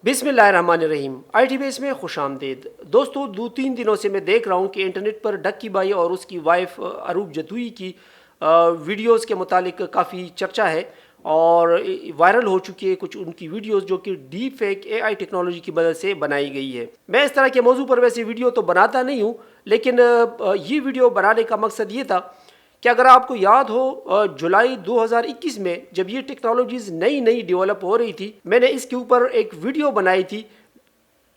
بسم اللہ الرحمن الرحیم۔ آئی ٹی بیس میں خوش آمدید دوستو۔ 2-3 دنوں سے میں دیکھ رہا ہوں کہ انٹرنیٹ پر ڈکی بھائی اور اس کی وائف اروپ جتوئی کی ویڈیوز کے متعلق کافی چرچا ہے اور وائرل ہو چکی ہے کچھ ان کی ویڈیوز جو کہ ڈیپ فیک اے آئی ٹیکنالوجی کی مدد سے بنائی گئی ہے۔ میں اس طرح کے موضوع پر ویسے ویڈیو تو بناتا نہیں ہوں، لیکن یہ ویڈیو بنانے کا مقصد یہ تھا کہ اگر آپ کو یاد ہو جولائی 2021 میں جب یہ ٹیکنالوجیز نئی ڈیولپ ہو رہی تھی، میں نے اس کے اوپر ایک ویڈیو بنائی تھی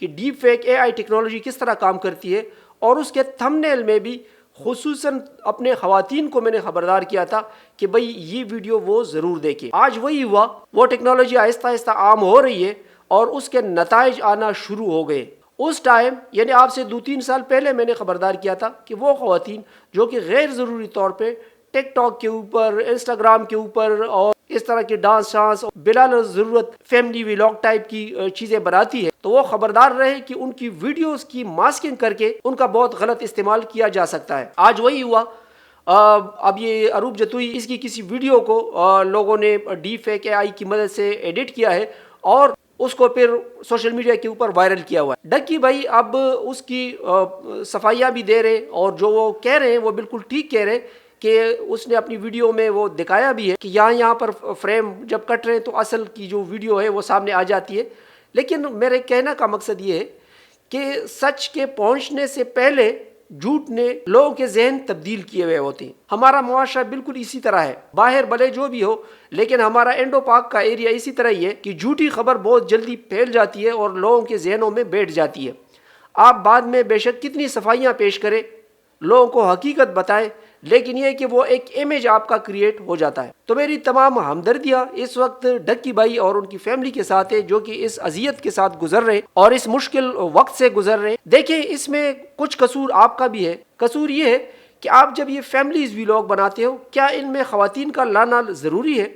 کہ ڈیپ فیک اے آئی ٹیکنالوجی کس طرح کام کرتی ہے، اور اس کے تھمبنیل میں بھی خصوصاً اپنے خواتین کو میں نے خبردار کیا تھا کہ بھئی یہ ویڈیو وہ ضرور دیکھیں۔ آج وہی ہوا، وہ ٹیکنالوجی آہستہ آہستہ عام ہو رہی ہے اور اس کے نتائج آنا شروع ہو گئے۔ اس ٹائم یعنی آپ سے 2-3 سال پہلے میں نے خبردار کیا تھا کہ وہ خواتین جو کہ غیر ضروری طور پہ ٹک ٹاک کے اوپر، انسٹاگرام کے اوپر اور اس طرح کے ڈانس بلا ضرورت فیملی ویلاگ ٹائپ کی چیزیں بناتی ہے، تو وہ خبردار رہے کہ ان کی ویڈیوز کی ماسکنگ کر کے ان کا بہت غلط استعمال کیا جا سکتا ہے۔ آج وہی ہوا، اب یہ اروپ جتوئی اس کی کسی ویڈیو کو لوگوں نے ڈیپ فیک اے آئی کی مدد سے ایڈٹ کیا ہے اور اس کو پھر سوشل میڈیا کے اوپر وائرل کیا ہوا ہے۔ ڈکی بھائی اب اس کی صفائیاں بھی دے رہے اور جو وہ کہہ رہے ہیں وہ بالکل ٹھیک کہہ رہے کہ اس نے اپنی ویڈیو میں وہ دکھایا بھی ہے کہ یہاں پر فریم جب کٹ رہے ہیں تو اصل کی جو ویڈیو ہے وہ سامنے آ جاتی ہے۔ لیکن میرے کہنا کا مقصد یہ ہے کہ سچ کے پہنچنے سے پہلے جھوٹ نے لوگوں کے ذہن تبدیل کیے ہوئے ہوتے ہیں۔ ہمارا معاشرہ بالکل اسی طرح ہے، باہر بھلے جو بھی ہو، لیکن ہمارا انڈو پاک کا ایریا اسی طرح ہی ہے کہ جھوٹی خبر بہت جلدی پھیل جاتی ہے اور لوگوں کے ذہنوں میں بیٹھ جاتی ہے۔ آپ بعد میں بے شک کتنی صفائیاں پیش کریں، لوگوں کو حقیقت بتائیں، لیکن یہ کہ وہ ایک امیج آپ کا کریٹ ہو جاتا ہے۔ تو میری تمام ہمدردیاں اس وقت ڈکی بھائی اور ان کی فیملی کے ساتھ ہے جو کہ اس اذیت کے ساتھ گزر رہے اور اس مشکل وقت سے گزر رہے۔ دیکھیں، اس میں کچھ قصور آپ کا بھی ہے۔ قصور یہ ہے کہ آپ جب یہ فیملیز ویلاگ بناتے ہو، کیا ان میں خواتین کا لانا ضروری ہے؟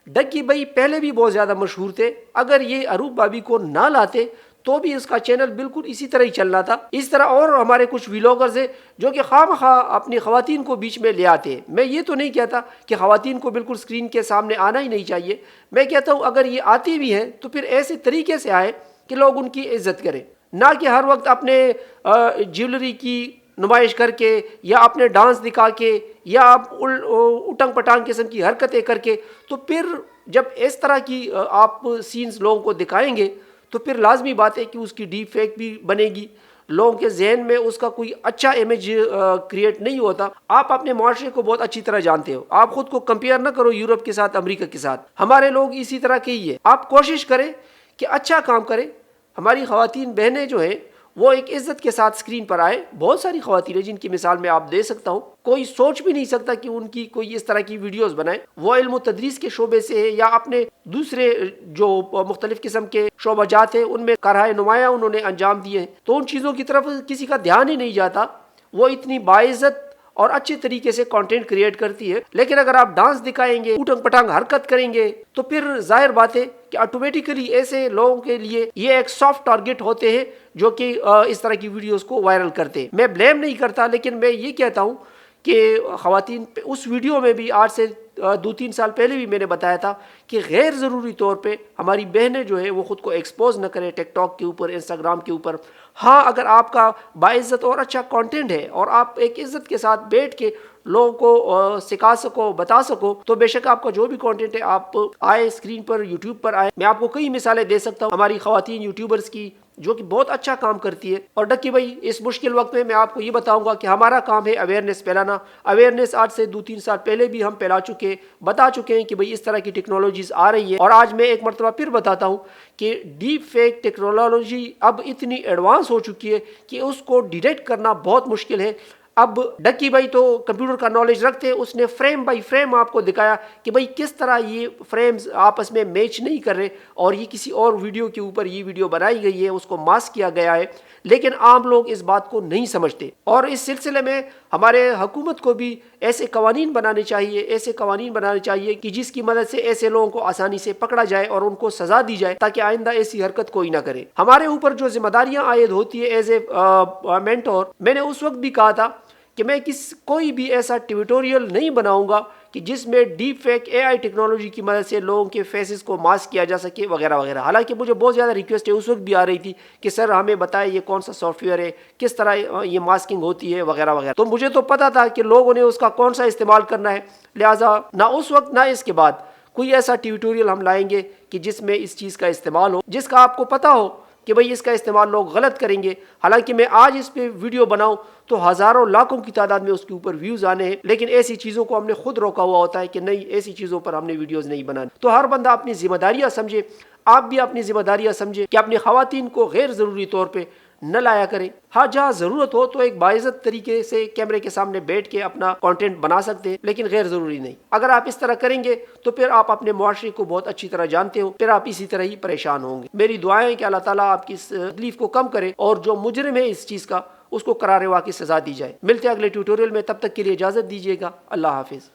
ڈکی بھائی پہلے بھی بہت زیادہ مشہور تھے، اگر یہ اروپ بھابی کو نہ لاتے تو بھی اس کا چینل بالکل اسی طرح ہی چل رہا تھا۔ اس طرح اور ہمارے کچھ ویلاگرز ہیں جو کہ خواہ مخواہ اپنی خواتین کو بیچ میں لے آتے ہیں۔ میں یہ تو نہیں کہتا کہ خواتین کو بالکل سکرین کے سامنے آنا ہی نہیں چاہیے، میں کہتا ہوں اگر یہ آتی بھی ہیں تو پھر ایسے طریقے سے آئے کہ لوگ ان کی عزت کریں، نہ کہ ہر وقت اپنے جیولری کی نمائش کر کے یا اپنے ڈانس دکھا کے یا اٹنگ پٹانگ قسم کی حرکتیں کر کے۔ تو پھر جب اس طرح کی آپ سینز لوگوں کو دکھائیں گے تو پھر لازمی بات ہے کہ اس کی ڈیپ فیک بھی بنے گی، لوگوں کے ذہن میں اس کا کوئی اچھا امیج کریٹ نہیں ہوتا۔ آپ اپنے معاشرے کو بہت اچھی طرح جانتے ہو، آپ خود کو کمپیئر نہ کرو یورپ کے ساتھ، امریکہ کے ساتھ۔ ہمارے لوگ اسی طرح کے ہی ہیں۔ آپ کوشش کریں کہ اچھا کام کریں۔ ہماری خواتین بہنیں جو ہیں وہ ایک عزت کے ساتھ سکرین پر آئے۔ بہت ساری خواتین ہیں جن کی مثال میں آپ دے سکتا ہوں، کوئی سوچ بھی نہیں سکتا کہ ان کی کوئی اس طرح کی ویڈیوز بنائیں۔ وہ علم و تدریس کے شعبے سے ہے یا اپنے دوسرے جو مختلف قسم کے شعبہ جات ہیں ان میں کارہائے نمایاں انہوں نے انجام دیے ہیں، تو ان چیزوں کی طرف کسی کا دھیان ہی نہیں جاتا۔ وہ اتنی باعزت اور اچھے طریقے سے کنٹینٹ کریٹ کرتی ہے، لیکن اگر آپ ڈانس دکھائیں گے، اٹنگ پٹانگ حرکت کریں گے تو پھر ظاہر بات ہے کہ آٹومیٹیکلی ایسے لوگوں کے لیے یہ ایک سافٹ ٹارگٹ ہوتے ہیں جو کہ اس طرح کی ویڈیوز کو وائرل کرتے ہیں۔ میں بلیم نہیں کرتا، لیکن میں یہ کہتا ہوں کہ خواتین اس ویڈیو میں بھی آج سے 2-3 سال پہلے بھی میں نے بتایا تھا کہ غیر ضروری طور پہ ہماری بہنیں جو ہے وہ خود کو ایکسپوز نہ کریں ٹک ٹاک کے اوپر، انسٹاگرام کے اوپر۔ ہاں، اگر آپ کا باعزت اور اچھا کنٹینٹ ہے اور آپ ایک عزت کے ساتھ بیٹھ کے لوگوں کو سکھا سکو، بتا سکو، تو بے شک آپ کا جو بھی کنٹینٹ ہے آپ آئے اسکرین پر، یوٹیوب پر آئے۔ میں آپ کو کئی مثالیں دے سکتا ہوں ہماری خواتین یوٹیوبرز کی جو کہ بہت اچھا کام کرتی ہے۔ اور ڈکی بھائی اس مشکل وقت میں آپ کو یہ بتاؤں گا کہ ہمارا کام ہے اویئرنیس پھیلانا۔ اویئرنیس آج سے 2-3 سال پہلے بھی ہم پھیلا چکے، بتا چکے ہیں کہ بھئی اس طرح کی ٹیکنالوجیز آ رہی ہے۔ اور آج میں ایک مرتبہ پھر بتاتا ہوں کہ ڈیپ فیک ٹیکنالوجی اب اتنی ایڈوانس ہو چکی ہے کہ اس کو ڈیٹیکٹ کرنا بہت مشکل ہے۔ اب ڈکی بھائی تو کمپیوٹر کا نالج رکھتے ہیں، اس نے فریم بائی فریم آپ کو دکھایا کہ بھئی کس طرح یہ فریمز آپس میں میچ نہیں کر رہے اور یہ کسی اور ویڈیو کے اوپر یہ ویڈیو بنائی گئی ہے، اس کو ماسک کیا گیا ہے، لیکن عام لوگ اس بات کو نہیں سمجھتے۔ اور اس سلسلے میں ہمارے حکومت کو بھی ایسے قوانین بنانے چاہیے کہ جس کی مدد سے ایسے لوگوں کو آسانی سے پکڑا جائے اور ان کو سزا دی جائے تاکہ آئندہ ایسی حرکت کوئی نہ کرے۔ ہمارے اوپر جو ذمہ داریاں عائد ہوتی ہے ایز اے مینٹور، میں نے اس وقت بھی کہا تھا کہ میں کوئی بھی ایسا ٹیوٹوریل نہیں بناؤں گا کہ جس میں ڈیپ فیک اے آئی ٹیکنالوجی کی مدد سے لوگوں کے فیسز کو ماسک کیا جا سکے وغیرہ وغیرہ. حالانکہ مجھے بہت زیادہ ریکویسٹ ہے اس وقت بھی آ رہی تھی کہ سر ہمیں بتائیں یہ کون سا سافٹ ویئر ہے, کس طرح یہ ماسکنگ ہوتی ہے وغیرہ وغیرہ. تو مجھے تو پتا تھا کہ لوگوں نے اس کا کون سا استعمال کرنا ہے, لہٰذا نہ اس وقت نہ اس کے بعد کوئی ایسا ٹیوٹوریل ہم لائیں گے کہ جس میں اس چیز کا استعمال ہو جس کا آپ کو پتا ہو کہ بھئی اس کا استعمال لوگ غلط کریں گے. حالانکہ میں آج اس پہ ویڈیو بناؤں تو ہزاروں لاکھوں کی تعداد میں اس کے اوپر ویوز آنے ہیں, لیکن ایسی چیزوں کو ہم نے خود روکا ہوا ہوتا ہے کہ نہیں, ایسی چیزوں پر ہم نے ویڈیوز نہیں بنانی. تو ہر بندہ اپنی ذمہ داریاں سمجھے, آپ بھی اپنی ذمہ داریاں سمجھے کہ اپنی خواتین کو غیر ضروری طور پہ نہ لایا کریں. ہاں جہاں ضرورت ہو تو ایک باعزت طریقے سے کیمرے کے سامنے بیٹھ کے اپنا کانٹینٹ بنا سکتے ہیں, لیکن غیر ضروری نہیں. اگر آپ اس طرح کریں گے تو پھر آپ اپنے معاشرے کو بہت اچھی طرح جانتے ہو, پھر آپ اسی طرح ہی پریشان ہوں گے. میری دعائیں کہ اللہ تعالیٰ آپ کی اس تکلیف کو کم کرے اور جو مجرم ہے اس چیز کا اس کو قرار واقعی سزا دی جائے. ملتے ہیں اگلے ٹیوٹوریل میں, تب تک کے لیے اجازت دیجیے گا. اللہ حافظ.